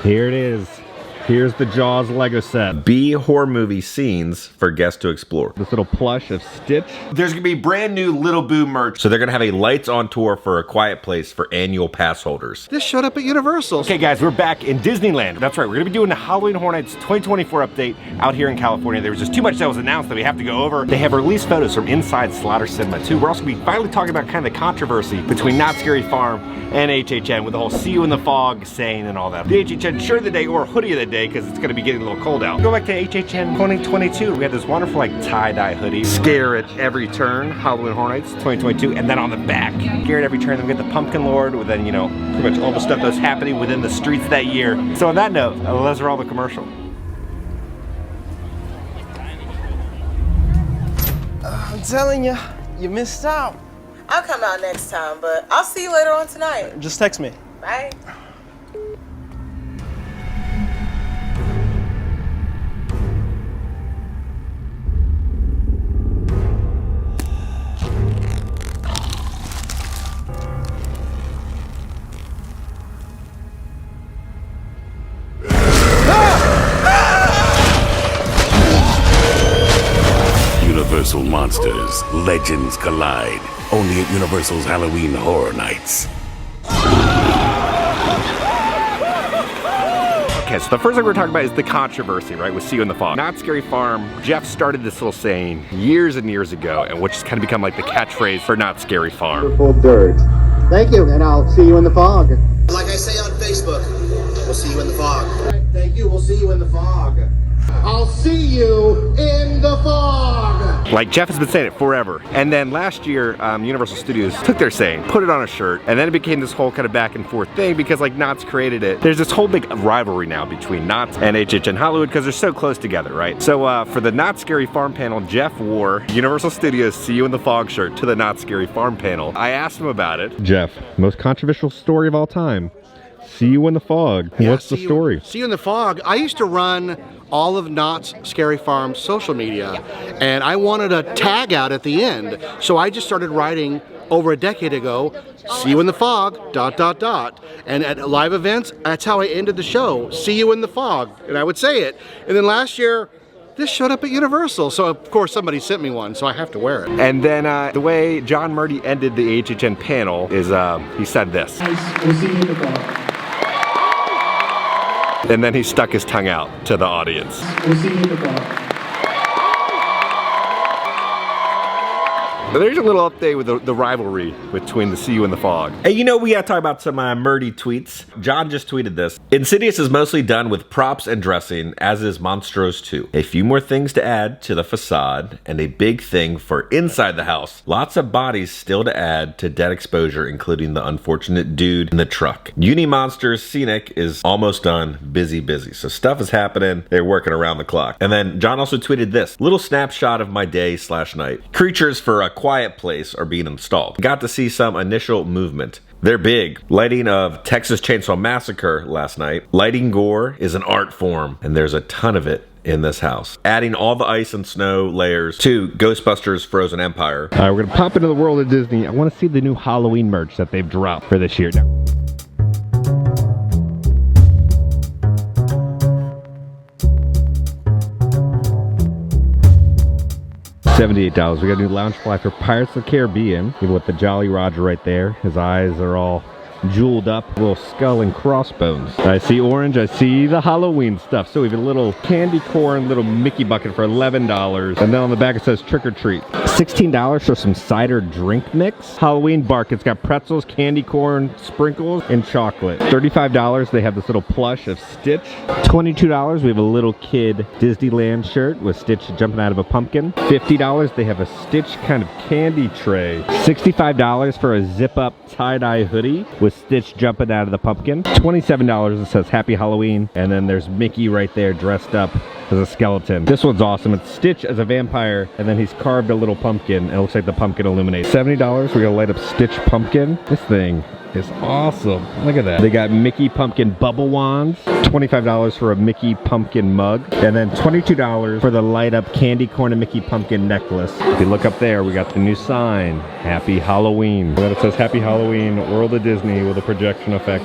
Here it is. Here's the Jaws Lego set. B horror movie scenes for guests to explore. This little plush of Stitch. There's gonna be brand new Little Boo merch. So they're gonna have a lights on tour for A Quiet Place for annual pass holders. This showed up at Universal. Okay guys, we're back in Disneyland. That's right, we're gonna be doing the Halloween Horror Nights 2024 update out here in California. There was just too much that was announced that we have to go over. They have released photos from inside Slaughter Cinema too. We're also gonna be finally talking about kind of the controversy between Not Scary Farm and HHN with the whole see you in the fog saying and all that. The HHN shirt of the day or hoodie of the day because it's gonna be getting a little cold out. Go back to HHN 2022. We had this wonderful like tie-dye hoodie. Scare at every turn, Halloween Horror Nights 2022. And then on the back, scare at every turn, then we get the Pumpkin Lord with then, you know, pretty much all the stuff that's happening within the streets that year. So on that note, those are all the commercial. I'm telling you, you missed out. I'll come out next time, but I'll see you later on tonight. Just text me. Bye. Universal Monsters, Legends collide. Only at Universal's Halloween Horror Nights. Okay, so the first thing we're talking about is the controversy, right, with See You in the Fog. Not Scary Farm, Jeff started this little saying years and years ago, and which has kind of become like the catchphrase for Not Scary Farm. Wonderful dirt. Thank you, and I'll see you in the fog. Like I say on Facebook, we'll see you in the fog. Thank you, we'll see you in the fog. I'll see you in the fog. Like Jeff has been saying it forever. And then last year, Universal Studios took their saying, put it on a shirt, and then it became this whole kind of back and forth thing because like Knott's created it. There's this whole big rivalry now between Knott's and HHN Hollywood because they're so close together, right? So for the Not Scary Farm panel, Jeff wore Universal Studios See You in the Fog shirt to the Not Scary Farm panel. I asked him about it. Jeff, most controversial story of all time. See You in the Fog. Yeah, What's the story? See You in the Fog. I used to run all of Knott's Scary Farm social media, and I wanted a tag out at the end. So I just started writing over a decade ago, see you in the fog, ... And at live events, that's how I ended the show. See you in the fog. And I would say it. And then last year, this showed up at Universal. So of course somebody sent me one, so I have to wear it. And then the way John Murdy ended the HHN panel is he said this. We'll see you in the fog. And then he stuck his tongue out to the audience. We'll see you in the fog. But there's a little update with the rivalry between the See You in the Fog. Hey, you know, we gotta talk about some Murdy tweets. John just tweeted this. Insidious is mostly done with props and dressing, as is Monstros 2. A few more things to add to the facade, and a big thing for inside the house. Lots of bodies still to add to dead exposure, including the unfortunate dude in the truck. Uni Monsters Scenic is almost done, busy. So stuff is happening, they're working around the clock. And then John also tweeted this. Little snapshot of my day/night. Creatures for A Quiet Place are being installed. Got to see some initial movement. They're big. Lighting of Texas Chainsaw Massacre last night. Lighting gore is an art form, and there's a ton of it in this house. Adding all the ice and snow layers to Ghostbusters Frozen Empire. All right, we're gonna pop into the world of Disney. I wanna see the new Halloween merch that they've dropped for this year. Now, $78. We got a new lounge fly for Pirates of the Caribbean. Even with the Jolly Roger right there. His eyes are all jeweled up, little skull and crossbones. I see orange, I see the Halloween stuff. So we have a little candy corn, little Mickey bucket for $11. And then on the back it says trick or treat. $16 for some cider drink mix. Halloween bark, it's got pretzels, candy corn, sprinkles, and chocolate. $35, they have this little plush of Stitch. $22, we have a little kid Disneyland shirt with Stitch jumping out of a pumpkin. $50, they have a Stitch kind of candy tray. $65 for a zip-up tie-dye hoodie with Stitch jumping out of the pumpkin. $27, it says Happy Halloween, and then there's Mickey right there dressed up as a skeleton. This one's awesome. It's Stitch as a vampire, and then he's carved a little pumpkin, and it looks like the pumpkin illuminates. $70, we're gonna light up Stitch pumpkin. This thing is awesome. Look at that. They got Mickey pumpkin bubble wands. $25 for a Mickey pumpkin mug. And then $22 for the light up candy corn and Mickey pumpkin necklace. If you look up there, we got the new sign, Happy Halloween. And then it says Happy Halloween, World of Disney with a projection effect.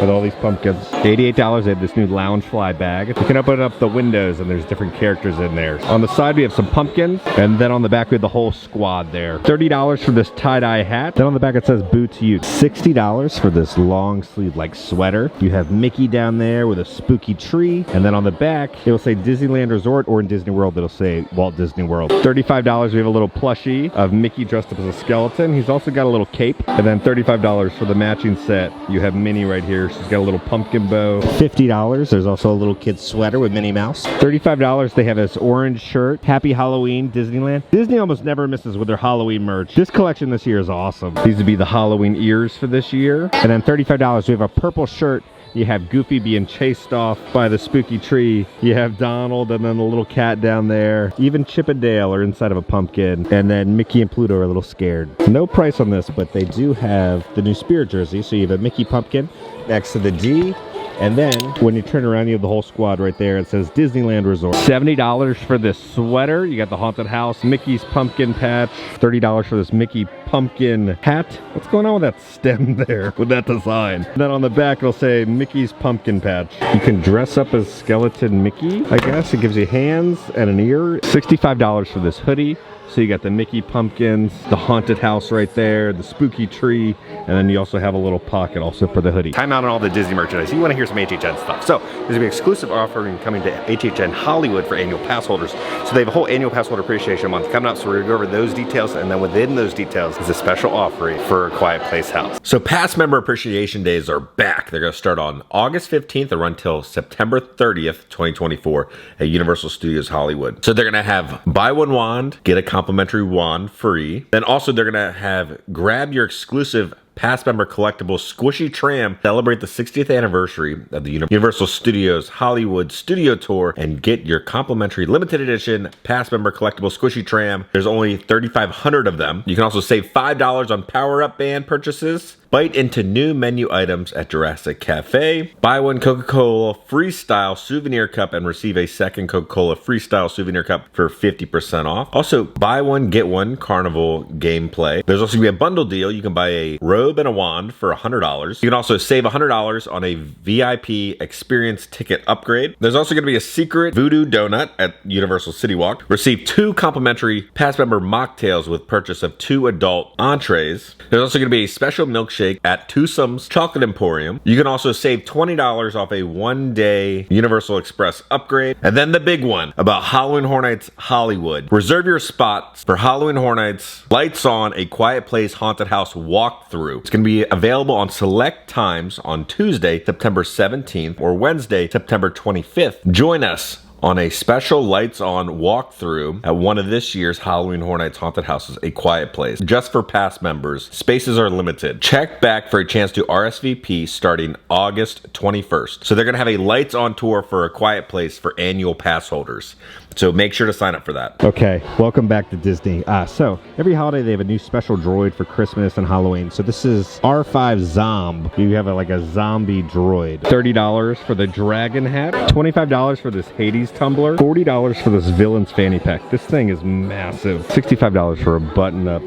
with all these pumpkins. $88, they have this new Loungefly bag. You can open up the windows and there's different characters in there. On the side we have some pumpkins, and then on the back we have the whole squad there. $30 for this tie-dye hat. Then on the back it says Boots Ute. $60 for this long sleeve like sweater. You have Mickey down there with a spooky tree, and then on the back it will say Disneyland Resort, or in Disney World it'll say Walt Disney World. $35, we have a little plushie of Mickey dressed up as a skeleton. He's also got a little cape. And then $35 for the matching set. You have Minnie right here. She's got a little pumpkin bow. $50, there's also a little kid's sweater with Minnie Mouse. $35, they have this orange shirt. Happy Halloween, Disneyland. Disney almost never misses with their Halloween merch. This collection this year is awesome. These would be the Halloween ears for this year. And then $35, we have a purple shirt. You have Goofy being chased off by the spooky tree. You have Donald and then the little cat down there. Even Chip and Dale are inside of a pumpkin. And then Mickey and Pluto are a little scared. No price on this, but they do have the new Spirit jersey. So you have a Mickey pumpkin next to the D. And then when you turn around, you have the whole squad right there. It says Disneyland Resort. $70 for this sweater. You got the haunted house, Mickey's pumpkin patch. $30 for this Mickey pumpkin hat. What's going on with that stem there with that design? And then on the back, it'll say Mickey's pumpkin patch. You can dress up as skeleton Mickey, I guess. It gives you hands and an ear. $65 for this hoodie. So you got the Mickey pumpkins, the haunted house right there, the spooky tree, and then you also have a little pocket also for the hoodie. Time out on all the Disney merchandise. You want to hear some HHN stuff. So there's going to be an exclusive offering coming to HHN Hollywood for annual pass holders. So they have a whole annual pass holder appreciation month coming up. So we're going to go over those details, and then within those details is a special offering for a Quiet Place house. So past member appreciation days are back. They're going to start on August 15th and run till September 30th, 2024 at Universal Studios Hollywood. So they're going to have buy one wand, get a complimentary wand free. Then also they're going to have grab your exclusive past member collectible squishy tram, celebrate the 60th anniversary of the Universal Studios Hollywood Studio Tour, and get your complimentary limited edition past member collectible squishy tram. There's only 3,500 of them. You can also save $5 on Power Up Band purchases. Bite into new menu items at Jurassic Cafe. Buy one Coca-Cola Freestyle souvenir cup and receive a second Coca-Cola Freestyle souvenir cup for 50% off. Also, buy one, get one Carnival gameplay. There's also going to be a bundle deal. You can buy a robe and a wand for $100. You can also save $100 on a VIP experience ticket upgrade. There's also going to be a secret voodoo donut at Universal City Walk. Receive 2 complimentary past member mocktails with purchase of 2 adult entrees. There's also going to be a special milkshake at Twosome's Chocolate Emporium. You can also save $20 off a 1-day Universal Express upgrade. And then the big one about Halloween Horror Nights Hollywood. Reserve your spots for Halloween Horror Nights Lights On, a Quiet Place haunted house walkthrough. It's going to be available on select times on Tuesday, September 17th or Wednesday, September 25th. Join us on a special Lights On walkthrough at one of this year's Halloween Horror Nights haunted houses, A Quiet Place. Just for past members. Spaces are limited. Check back for a chance to RSVP starting August 21st. So they're going to have a Lights On tour for A Quiet Place for annual pass holders. So make sure to sign up for that. Okay, welcome back to Disney. So every holiday they have a new special droid for Christmas and Halloween. So this is R5 Zomb. You have like a zombie droid. $30 for the dragon hat. $25 for this Hades tumbler. $40 for this villain's fanny pack. This thing is massive. $65 for a button-up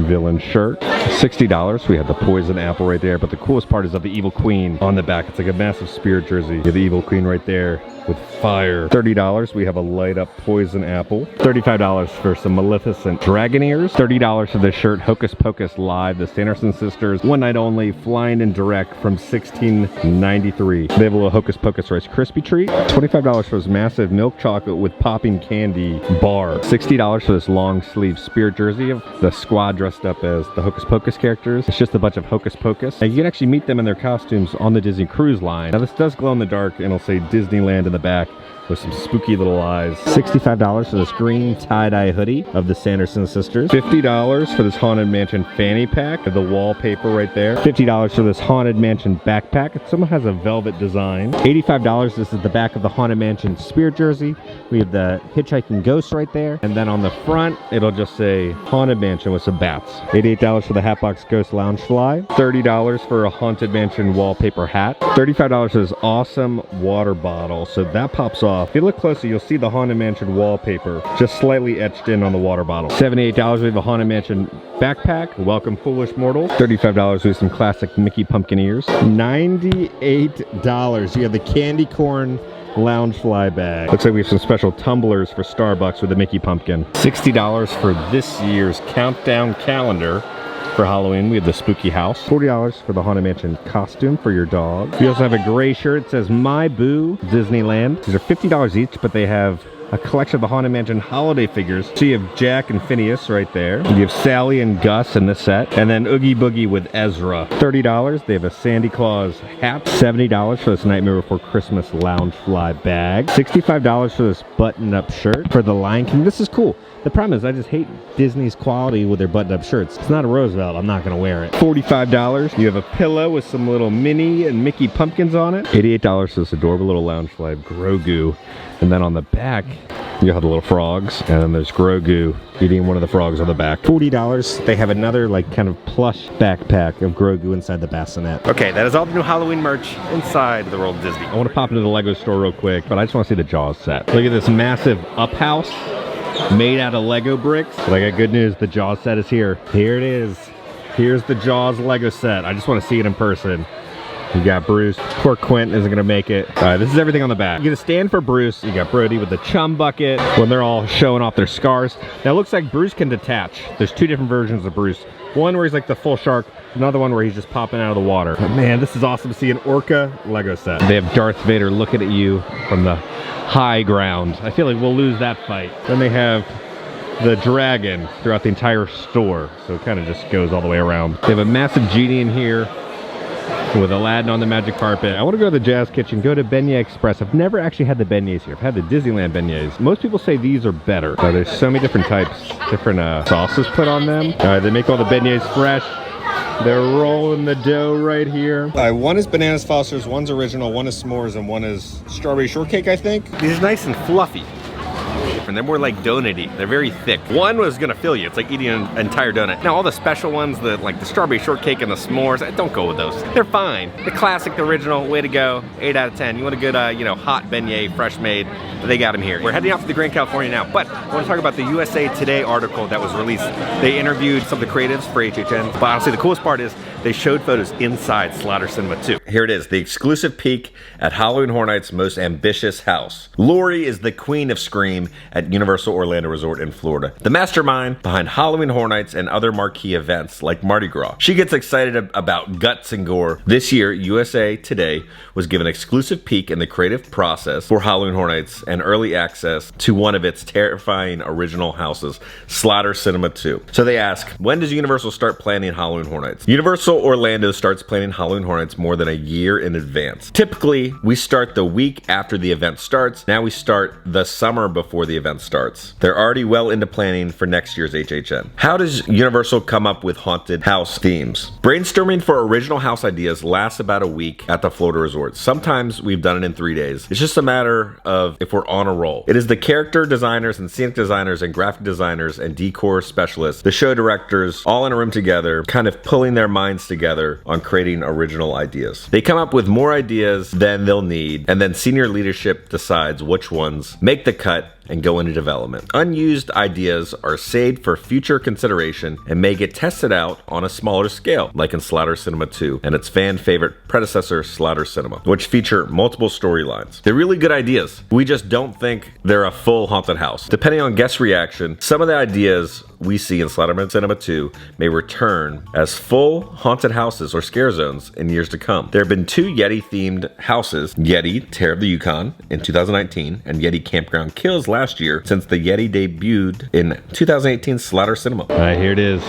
villain shirt. $60. We have the poison apple right there, but the coolest part is of the evil queen on the back. It's like a massive spirit jersey. You have the evil queen right there with fire. $30. We have a light up poison apple. $35 for some Maleficent dragon ears. $30 for this shirt, Hocus Pocus Live, the Sanderson sisters, one night only, flying in direct from 1693. They have a little Hocus Pocus Rice Krispie treat. $25 for this massive milk chocolate with popping candy bar. $60 for this long sleeve spirit jersey of the squad dressed up as the Hocus Pocus characters. It's just a bunch of Hocus Pocus. And you can actually meet them in their costumes on the Disney Cruise Line. Now this does glow in the dark and it'll say Disneyland in the back with some spooky little eyes. $65 for this green tie-dye hoodie of the Sanderson sisters. $50 for this Haunted Mansion fanny pack, the wallpaper right there. $50 for this Haunted Mansion backpack. Someone has a velvet design. $85, this is the back of the Haunted Mansion spirit jersey. We have the hitchhiking ghost right there. And then on the front, it'll just say Haunted Mansion with some bat hats. $88 for the Hatbox Ghost Loungefly. $30 for a Haunted Mansion wallpaper hat. $35 for this awesome water bottle. So that pops off. If you look closely, you'll see the Haunted Mansion wallpaper just slightly etched in on the water bottle. $78, we have a Haunted Mansion backpack. Welcome, foolish mortals. $35 with some classic Mickey pumpkin ears. $98, you have the candy corn Loungefly bag. Looks like we have some special tumblers for Starbucks with the Mickey pumpkin. $60 for this year's countdown calendar for Halloween. We have the spooky house. $40 for the Haunted Mansion costume for your dog. We also have a gray shirt. It says My Boo Disneyland. These are $50 each, but they have a collection of the Haunted Mansion holiday figures. So you have Jack and Phineas right there. You have Sally and Gus in this set. And then Oogie Boogie with Ezra. $30. They have a Sandy Claus hat. $70 for this Nightmare Before Christmas Loungefly bag. $65 for this button-up shirt for the Lion King. This is cool. The problem is I just hate Disney's quality with their button-up shirts. It's not a Roosevelt. I'm not going to wear it. $45. You have a pillow with some little Minnie and Mickey pumpkins on it. $88 for this adorable little Loungefly Grogu. And then on the back, you have the little frogs. And then there's Grogu eating one of the frogs on the back. $40. They have another like kind of plush backpack of Grogu inside the bassinet. Okay, that is all the new Halloween merch inside the World of Disney. I want to pop into the Lego store real quick, but I just want to see the Jaws set. Look at this massive up house made out of Lego bricks. But I got good news, the Jaws set is here. Here it is. Here's the Jaws Lego set. I just want to see it in person. You got Bruce. Poor Quint isn't gonna make it. All right, this is everything on the back. You get a stand for Bruce. You got Brody with the chum bucket when they're all showing off their scars. Now it looks like Bruce can detach. There's two different versions of Bruce. One where he's like the full shark, another one where he's just popping out of the water. But man, this is awesome to see an orca Lego set. They have Darth Vader looking at you from the high ground. I feel like we'll lose that fight. Then they have the dragon throughout the entire store. So it kind of just goes all the way around. They have a massive genie in here with Aladdin on the magic carpet. I want to go to the Jazz Kitchen, go to Beignet Express. I've never actually had the beignets here. I've had the Disneyland beignets. Most people say these are better. There's so many different types, different sauces put on them. They make all the beignets fresh. They're rolling the dough right here. One is Bananas Foster's, one's original, one is s'mores, and one is strawberry shortcake, I think. These are nice and fluffy. And they're more like donut-y. They're very thick. One was gonna fill you. It's like eating an entire donut. Now all the special ones, like the strawberry shortcake and the s'mores, don't go with those. They're fine. The classic, the original, way to go. 8 out of 10. You want a good, hot beignet, fresh made. They got them here. We're heading off to Grand California now, but I want to talk about the USA Today article that was released. They interviewed some of the creatives for HHN. But honestly, the coolest part is they showed photos inside Slaughter Cinema 2. Here it is, the exclusive peek at Halloween Horror Nights' most ambitious house. Lori is the queen of Scream at Universal Orlando Resort in Florida, the mastermind behind Halloween Horror Nights and other marquee events like Mardi Gras. She gets excited about guts and gore. This year, USA Today was given an exclusive peek in the creative process for Halloween Horror Nights and early access to one of its terrifying original houses, Slaughter Cinema 2. So they ask, when does Universal start planning Halloween Horror Nights? Universal Orlando starts planning Halloween Horror Nights more than a year in advance. Typically, we start the week after the event starts. Now we start the summer before the event starts. They're already well into planning for next year's HHN. How does Universal come up with haunted house themes? Brainstorming for original house ideas lasts about a week at the Florida resorts. Sometimes we've done it in 3 days. It's just a matter of if we're on a roll. It is the character designers and scenic designers and graphic designers and decor specialists, the show directors, all in a room together, kind of pulling their minds together on creating original ideas. They come up with more ideas than they'll need, and then senior leadership decides which ones make the cut and go into development. Unused ideas are saved for future consideration and may get tested out on a smaller scale, like in Slaughter Cinema 2 and its fan favorite predecessor, Slaughter Cinema, which feature multiple storylines. They're really good ideas. We just don't think they're a full haunted house. Depending on guest reaction, some of the ideas we see in Slaughter Cinema 2 may return as full haunted houses or scare zones in years to come. There have been 2 Yeti-themed houses, Yeti Terror of the Yukon in 2019 and Yeti Campground Kills last year, since the Yeti debuted in 2018 Slaughter Cinema. All right, here it is.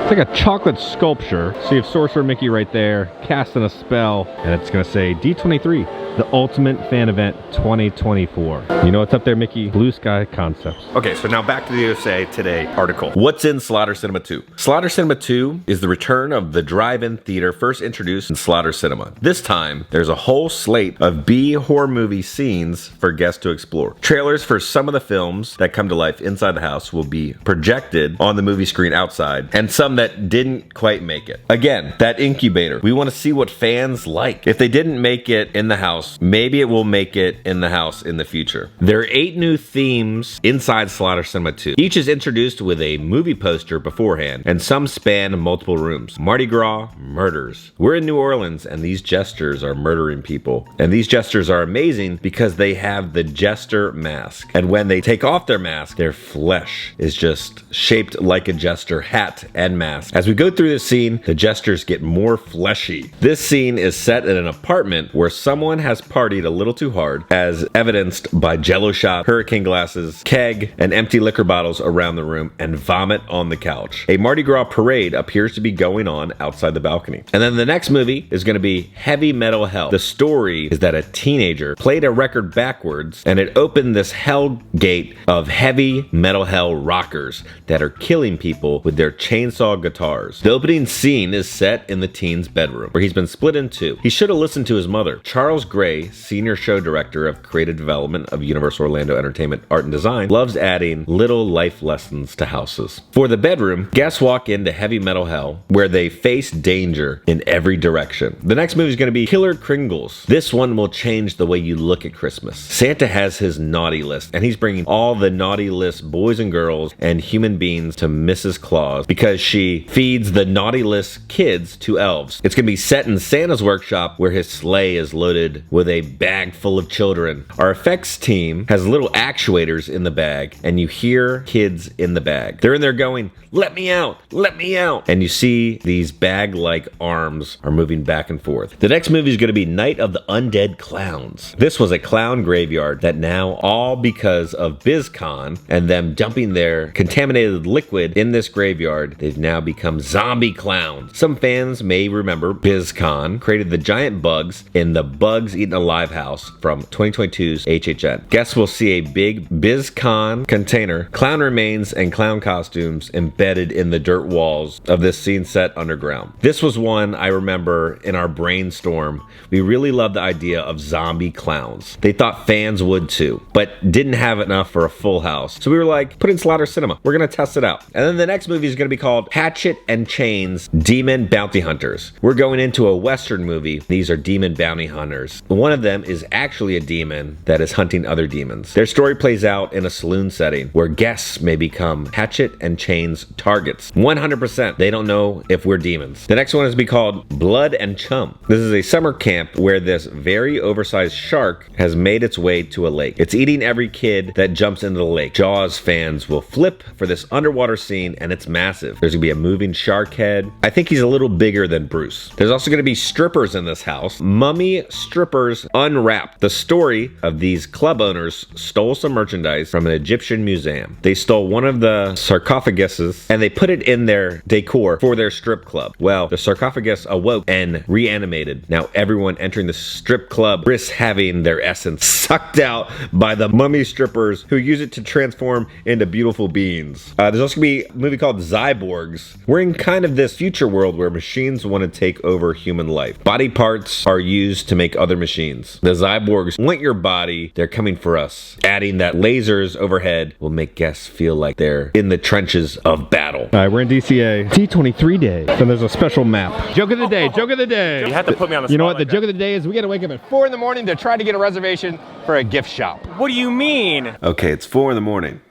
It's like a chocolate sculpture. So you have Sorcerer Mickey right there, casting a spell, and it's gonna say D23, the Ultimate Fan Event 2024. You know what's up there, Mickey? Blue Sky Concepts. Okay, so now back to the USA Today article. What's in Slaughter Cinema 2? Slaughter Cinema 2 is the return of the drive-in theater first introduced in Slaughter Cinema. This time, there's a whole slate of B horror movie scenes for guests to explore. Trailers for some of the films that come to life inside the house will be projected on the movie screen outside, and some that didn't quite make it. Again, that incubator. We want to see what fans like. If they didn't make it in the house, maybe it will make it in the house in the future. There are 8 new themes inside Slaughter Cinema 2. Each is introduced with a movie poster beforehand, and some span multiple rooms. Mardi Gras, murders. We're in New Orleans, and these jesters are murdering people. And these jesters are amazing because they have the jester mask. And when they take off their mask, their flesh is just shaped like a jester hat and mask. As we go through this scene, the jesters get more fleshy. This scene is set in an apartment where someone has partied a little too hard, as evidenced by jello shot, hurricane glasses, keg, and empty liquor bottles around the room, and vomit on the couch. A Mardi Gras parade appears to be going on outside the balcony. And then the next movie is going to be Heavy Metal Hell. The story is that a teenager played a record backwards, and it opened this hell gate of heavy metal hell rockers that are killing people with their chainsaw guitars. The opening scene is set in the teen's bedroom, where he's been split in two. He should have listened to his mother. Charles Gray, senior show director of creative development of Universal Orlando Entertainment Art and Design, loves adding little life lessons to houses. For the bedroom, guests walk into heavy metal hell, where they face danger in every direction. The next movie is going to be Killer Kringles. This one will change the way you look at Christmas. Santa has his naughty list, and he's bringing all the naughty list boys and girls and human beings to Mrs. Claus because she feeds the naughty list kids to elves. It's going to be set in Santa's workshop, where his sleigh is loaded with a bag full of children. Our effects team has little actuators in the bag, and you hear kids in the bag. They're in there going, "Let me out, let me out." And you see these bag-like arms are moving back and forth. The next movie is going to be Night of the Undead Clowns. This was a clown graveyard that now, all because of BizCon and them dumping their contaminated liquid in this graveyard, they've now become zombie clowns. Some fans may remember BizCon created the giant bugs in the Bugs Eaten Alive house from 2022's HHN. Guests will see a big BizCon container, clown remains, and clown costumes embedded in the dirt walls of this scene set underground. This was one I remember in our brainstorm. We really loved the idea of zombie clowns. They thought fans would too, but didn't have enough for a full house. So we were like, put in Slaughter Cinema. We're going to test it out. And then the next movie is going to be called Hatchet and Chains Demon Bounty Hunters. We're going into a Western movie. These are demon bounty hunters. One of them is actually a demon that is hunting other demons. Their story plays out in a saloon setting where guests may become hatchet and chains targets. 100%. They don't know if we're demons. The next one is to be called Blood and Chum. This is a summer camp where this very oversized shark has made its way to a lake. It's eating every kid that jumps into the lake. Jaws fans will flip for this underwater scene, and it's massive. There's gonna be a moving shark head. I think he's a little bigger than Bruce. There's also gonna be strippers in this house. Mummy Strippers Unwrapped. The story of these club owners stole some merchandise from an Egyptian museum. They stole one of the sarcophaguses and they put it in their decor for their strip club. Well, the sarcophagus awoke and reanimated. Now everyone entering the strip club risks having their essence sucked out by the mummy strippers, who use it to transform into beautiful beings. There's also gonna be a movie called Zyborgs. We're in kind of this future world where machines want to take over human life. Body parts are used to make other machines. The Zyborgs want your body. They're coming for us. Adding that lasers overhead will make guests feel like they're in the trenches of battle. All right, we're in DCA. D23 day. And there's a special map. Joke of the day, joke of the day. You have to put me on the spot. You know what, like the joke of the day is we gotta wake up at 4 in the morning to try to get a reservation for a gift shop. What do you mean? Okay, it's 4 in the morning.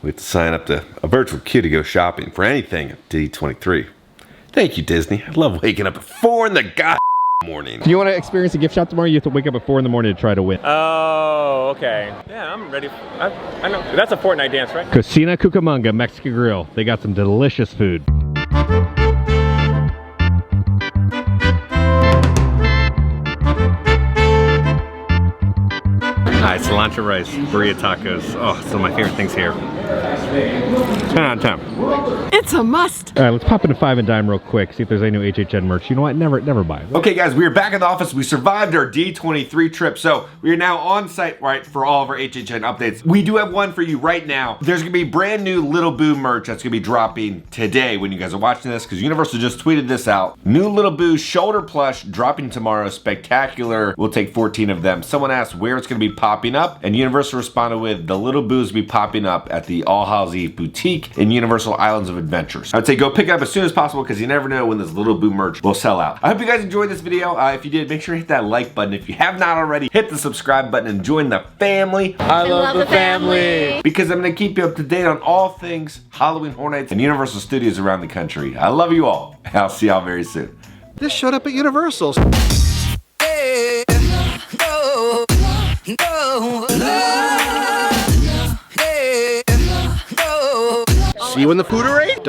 We have to sign up to a virtual queue to go shopping for anything at D23. Thank you, Disney. I love waking up at 4 in the morning. If you want to experience a gift shop tomorrow, you have to wake up at 4 in the morning to try to win. Oh, okay. Yeah, I'm ready. I know. That's a Fortnite dance, right? Cocina Cucamonga Mexican Grill. They got some delicious food. Hi, cilantro rice, burrito tacos. Oh, some of my favorite things here. 10 out of 10. It's a must. All right, let's pop into 5 and Dime real quick, see if there's any new HHN merch. You know what? Never buy it. Okay guys, we are back in the office. We survived our D23 trip, so we are now on site, right, for all of our HHN updates. We do have one for you right now. There's gonna be brand new Little Boo merch that's gonna be dropping today when you guys are watching this, because Universal just tweeted this out. New Little Boo shoulder plush dropping tomorrow, spectacular. We'll take 14 of them. Someone asked where it's gonna be popping up, and Universal responded with the Little Boos will be popping up at the All Hallows Eve boutique in Universal Islands of Adventures. I'd say go pick it up as soon as possible, because you never know when this Little Boo merch will sell out. I hope you guys enjoyed this video. If you did, make sure to hit that like button. If you have not already, hit the subscribe button and join the family. I love the family. Because I'm gonna keep you up to date on all things Halloween Horror Nights and Universal Studios around the country. I love you all, and I'll see y'all very soon. This showed up at Universal. See you in the Fooderate. ...